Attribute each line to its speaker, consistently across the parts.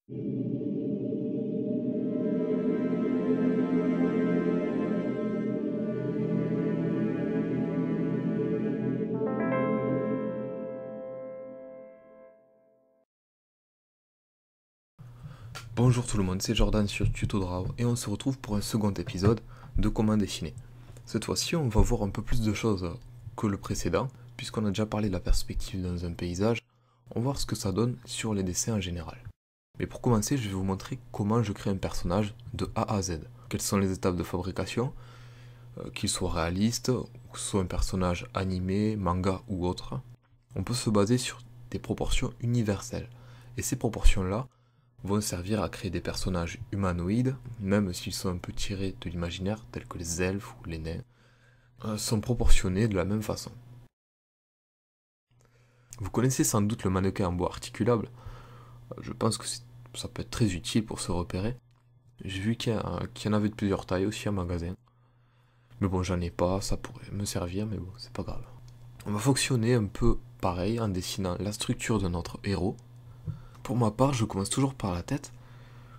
Speaker 1: Bonjour tout le monde, c'est Jordan sur TutoDraw et on se retrouve pour un second épisode de comment dessiner. Cette fois-ci, on va voir un peu plus de choses que le précédent, puisqu'on a déjà parlé de la perspective dans un paysage. On va voir ce que ça donne sur les dessins en général. Mais pour commencer, je vais vous montrer comment je crée un personnage de A à Z. Quelles sont les étapes de fabrication, qu'il soit réaliste, ou que ce soit un personnage animé, manga ou autre. On peut se baser sur des proportions universelles. Et ces proportions-là vont servir à créer des personnages humanoïdes, même s'ils sont un peu tirés de l'imaginaire, tels que les elfes ou les nains, sont proportionnés de la même façon. Vous connaissez sans doute le mannequin en bois articulable. Je pense que ça peut être très utile pour se repérer. J'ai vu qu'il y en avait de plusieurs tailles aussi en magasin. Mais bon, j'en ai pas, ça pourrait me servir, mais bon, c'est pas grave. On va fonctionner un peu pareil en dessinant la structure de notre héros. Pour ma part, je commence toujours par la tête.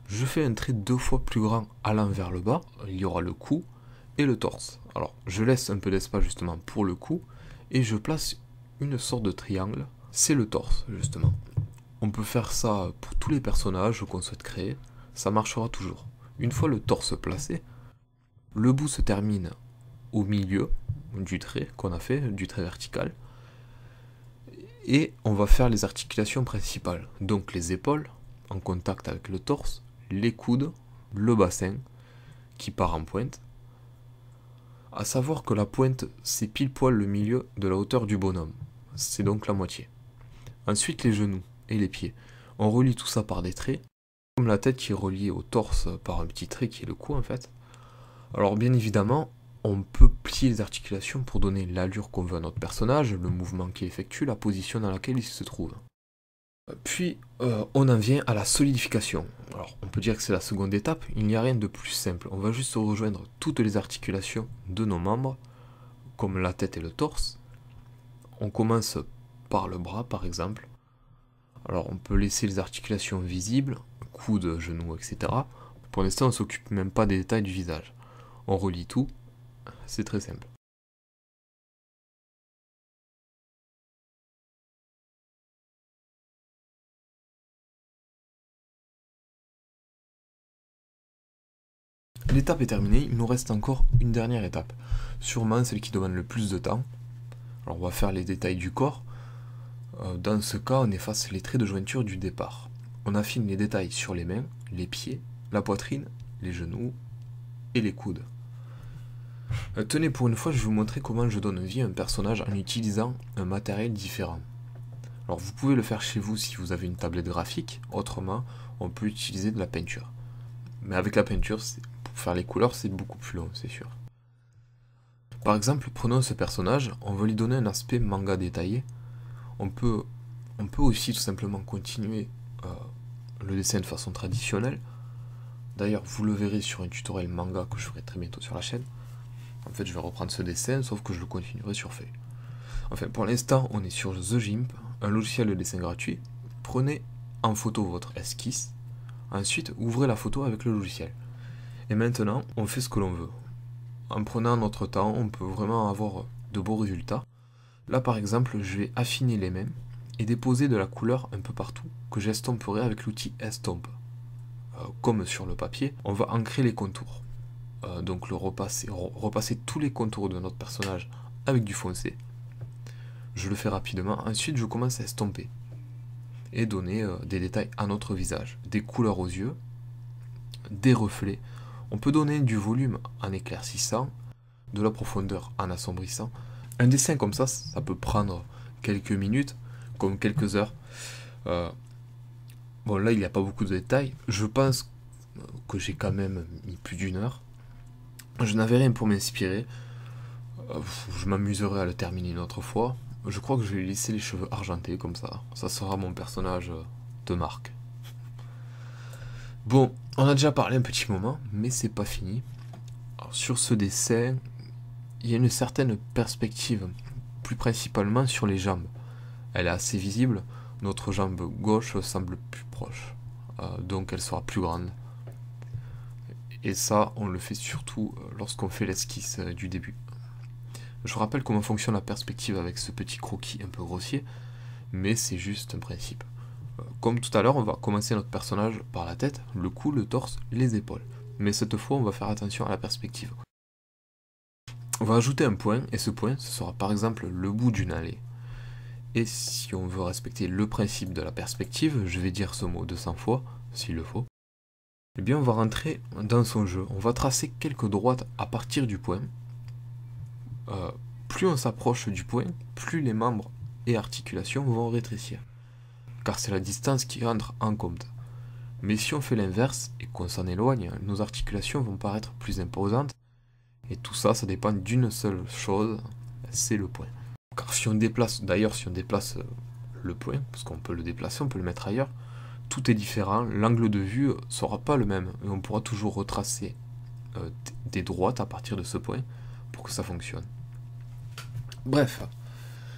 Speaker 1: Je fais un trait 2 fois plus grand allant vers le bas. Il y aura le cou et le torse. Alors, je laisse un peu d'espace justement pour le cou et je place une sorte de triangle. C'est le torse justement. On peut faire ça pour tous les personnages qu'on souhaite créer. Ça marchera toujours. Une fois le torse placé, le bout se termine au milieu du trait qu'on a fait, du trait vertical. Et on va faire les articulations principales, donc les épaules en contact avec le torse, les coudes, le bassin qui part en pointe. A savoir que la pointe c'est pile poil le milieu de la hauteur du bonhomme, c'est donc la moitié. Ensuite les genoux et les pieds. On relie tout ça par des traits, comme la tête qui est reliée au torse par un petit trait qui est le cou en fait. Alors bien évidemment, on peut plier les articulations pour donner l'allure qu'on veut à notre personnage, le mouvement qu'il effectue, la position dans laquelle il se trouve. Puis on en vient à la solidification. Alors on peut dire que c'est la seconde étape, il n'y a rien de plus simple. On va juste rejoindre toutes les articulations de nos membres, comme la tête et le torse. On commence par le bras par exemple. Alors on peut laisser les articulations visibles, coudes, genoux, etc. Pour l'instant on ne s'occupe même pas des détails du visage. On relie tout. C'est très simple. L'étape est terminée, il nous reste encore une dernière étape. Sûrement celle qui demande le plus de temps. Alors on va faire les détails du corps. Dans ce cas, on efface les traits de jointure du départ. On affine les détails sur les mains, les pieds, la poitrine, les genoux et les coudes. Tenez, pour une fois, je vais vous montrer comment je donne vie à un personnage en utilisant un matériel différent. Alors vous pouvez le faire chez vous si vous avez une tablette graphique, autrement on peut utiliser de la peinture. Mais avec la peinture, pour faire les couleurs, c'est beaucoup plus long, c'est sûr. Par exemple, prenons ce personnage, on veut lui donner un aspect manga détaillé. On peut aussi tout simplement continuer le dessin de façon traditionnelle. D'ailleurs, vous le verrez sur un tutoriel manga que je ferai très bientôt sur la chaîne. En fait, je vais reprendre ce dessin, sauf que je le continuerai sur feuille. Enfin, pour l'instant, on est sur The Gimp, un logiciel de dessin gratuit. Prenez en photo votre esquisse, ensuite ouvrez la photo avec le logiciel. Et maintenant, on fait ce que l'on veut. En prenant notre temps, on peut vraiment avoir de beaux résultats. Là, par exemple, je vais affiner les mains et déposer de la couleur un peu partout que j'estomperai avec l'outil Estompe. Comme sur le papier, on va ancrer les contours. Donc repasser tous les contours de notre personnage avec du foncé. Je le fais rapidement, ensuite je commence à estomper et donner des détails à notre visage, des couleurs aux yeux, des reflets. On peut donner du volume en éclaircissant, de la profondeur en assombrissant. Un dessin comme ça peut prendre quelques minutes, comme quelques heures. Bon là il n'y a pas beaucoup de détails, je pense que j'ai quand même mis plus d'une heure. Je n'avais rien pour m'inspirer, je m'amuserai à le terminer une autre fois. Je crois que je vais lui laisser les cheveux argentés comme ça sera mon personnage de marque. Bon, on a déjà parlé un petit moment, mais c'est pas fini. Alors, sur ce dessin, il y a une certaine perspective, plus principalement sur les jambes. Elle est assez visible, notre jambe gauche semble plus proche donc elle sera plus grande. Et ça, on le fait surtout lorsqu'on fait l'esquisse du début. Je vous rappelle comment fonctionne la perspective avec ce petit croquis un peu grossier, mais c'est juste un principe. Comme tout à l'heure, on va commencer notre personnage par la tête, le cou, le torse, les épaules. Mais cette fois, on va faire attention à la perspective. On va ajouter un point, et ce point, ce sera par exemple le bout d'une allée. Et si on veut respecter le principe de la perspective, je vais dire ce mot 200 fois, s'il le faut, eh bien on va rentrer dans son jeu. On va tracer quelques droites à partir du point. Plus on s'approche du point, plus les membres et articulations vont rétrécir. Car c'est la distance qui entre en compte. Mais si on fait l'inverse et qu'on s'en éloigne, nos articulations vont paraître plus imposantes. Et tout ça, ça dépend d'une seule chose, c'est le point. Car si on déplace, d'ailleurs si on déplace le point, parce qu'on peut le déplacer, on peut le mettre ailleurs, tout est différent, l'angle de vue sera pas le même, et on pourra toujours retracer des droites à partir de ce point pour que ça fonctionne. Bref,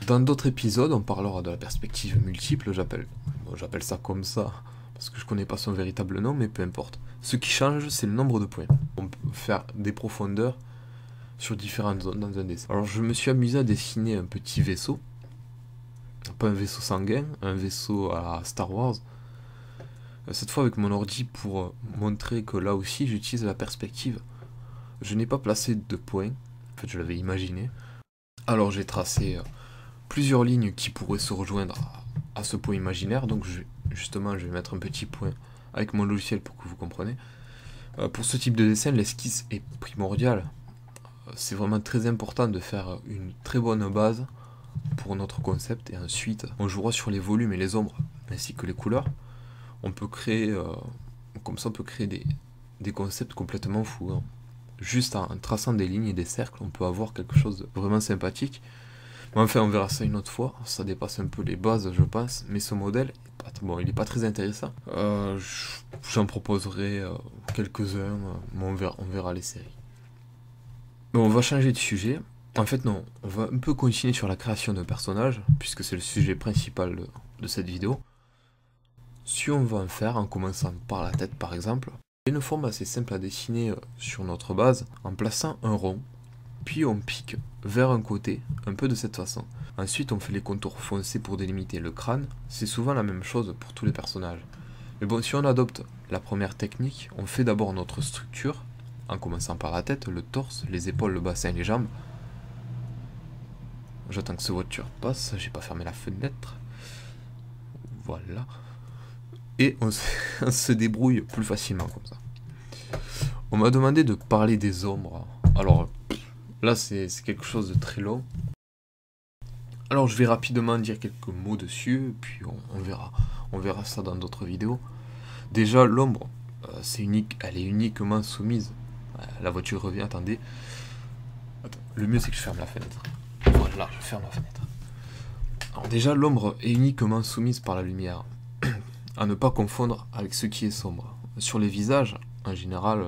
Speaker 1: dans d'autres épisodes, on parlera de la perspective multiple, j'appelle ça comme ça, parce que je connais pas son véritable nom, mais peu importe. Ce qui change, c'est le nombre de points. On peut faire des profondeurs sur différentes zones dans un dessin. Alors je me suis amusé à dessiner un petit vaisseau, pas un vaisseau sanguin, un vaisseau à Star Wars, cette fois avec mon ordi pour montrer que là aussi j'utilise la perspective. Je n'ai pas placé de points, en fait je l'avais imaginé, alors j'ai tracé plusieurs lignes qui pourraient se rejoindre à ce point imaginaire, donc justement je vais mettre un petit point avec mon logiciel pour que vous compreniez. Pour ce type de dessin, l'esquisse est primordiale. C'est vraiment très important de faire une très bonne base pour notre concept et ensuite on jouera sur les volumes et les ombres ainsi que les couleurs. On peut créer, comme ça on peut créer des concepts complètement fous. Hein. Juste en traçant des lignes et des cercles, on peut avoir quelque chose de vraiment sympathique. Mais enfin on verra ça une autre fois, ça dépasse un peu les bases je pense, mais ce modèle, bon, il n'est pas très intéressant. J'en proposerai quelques-uns, mais on verra les séries. Bon, on va changer de sujet. En fait, non, on va un peu continuer sur la création d'un personnage, puisque c'est le sujet principal de cette vidéo. Si on va en faire, en commençant par la tête par exemple, une forme assez simple à dessiner sur notre base, en plaçant un rond, puis on pique vers un côté, un peu de cette façon. Ensuite, on fait les contours foncés pour délimiter le crâne, c'est souvent la même chose pour tous les personnages. Mais bon, si on adopte la première technique, on fait d'abord notre structure, en commençant par la tête, le torse, les épaules, le bassin, les jambes. J'attends que cette voiture passe, j'ai pas fermé la fenêtre. Voilà. Et on se débrouille plus facilement comme ça. On m'a demandé de parler des ombres. Alors là c'est quelque chose de très long. Alors je vais rapidement dire quelques mots dessus, puis on verra ça dans d'autres vidéos. Déjà l'ombre, c'est unique, elle est uniquement soumise. La voiture revient, attendez. Attends, le mieux c'est que je ferme la fenêtre. Voilà, je ferme la fenêtre. Alors déjà l'ombre est uniquement soumise par la lumière. À ne pas confondre avec ce qui est sombre. Sur les visages, en général,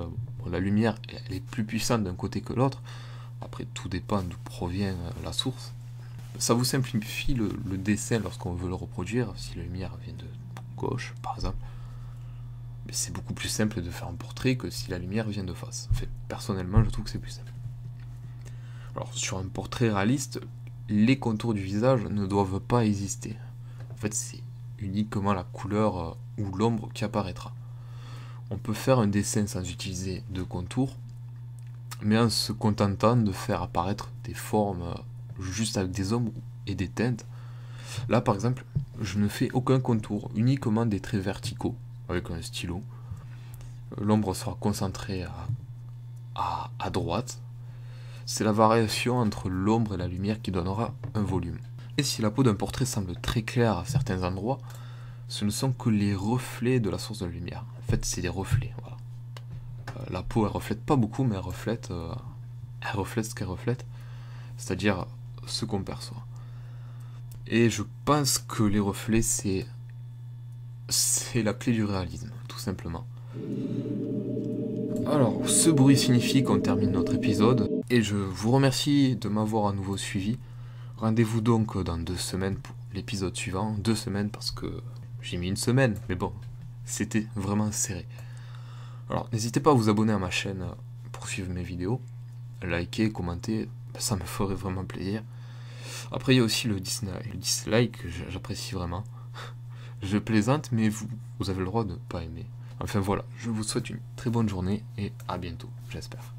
Speaker 1: la lumière elle est plus puissante d'un côté que l'autre. Après, tout dépend d'où provient la source. Ça vous simplifie le dessin lorsqu'on veut le reproduire. Si la lumière vient de gauche, par exemple, mais c'est beaucoup plus simple de faire un portrait que si la lumière vient de face. En fait, personnellement, je trouve que c'est plus simple. Alors, sur un portrait réaliste, les contours du visage ne doivent pas exister. En fait, c'est uniquement la couleur ou l'ombre qui apparaîtra. On peut faire un dessin sans utiliser de contours, mais en se contentant de faire apparaître des formes juste avec des ombres et des teintes. Là par exemple, je ne fais aucun contour, uniquement des traits verticaux avec un stylo. L'ombre sera concentrée à droite. C'est la variation entre l'ombre et la lumière qui donnera un volume. Et si la peau d'un portrait semble très claire à certains endroits, ce ne sont que les reflets de la source de la lumière. En fait, c'est des reflets. Voilà. La peau, elle reflète pas beaucoup, mais elle reflète ce qu'elle reflète, c'est-à-dire ce qu'on perçoit. Et je pense que les reflets, c'est la clé du réalisme, tout simplement. Alors, ce bruit signifie qu'on termine notre épisode, et je vous remercie de m'avoir à nouveau suivi. Rendez-vous donc dans 2 semaines pour l'épisode suivant. 2 semaines parce que j'ai mis 1 semaine, mais bon, C'était vraiment serré. Alors n'hésitez pas à vous abonner à ma chaîne pour suivre mes vidéos, liker, commenter, ça me ferait vraiment plaisir. Après il y a aussi le dislike, j'apprécie vraiment. Je plaisante, mais vous avez le droit de ne pas aimer. Enfin voilà, je vous souhaite une très bonne journée et à bientôt, j'espère.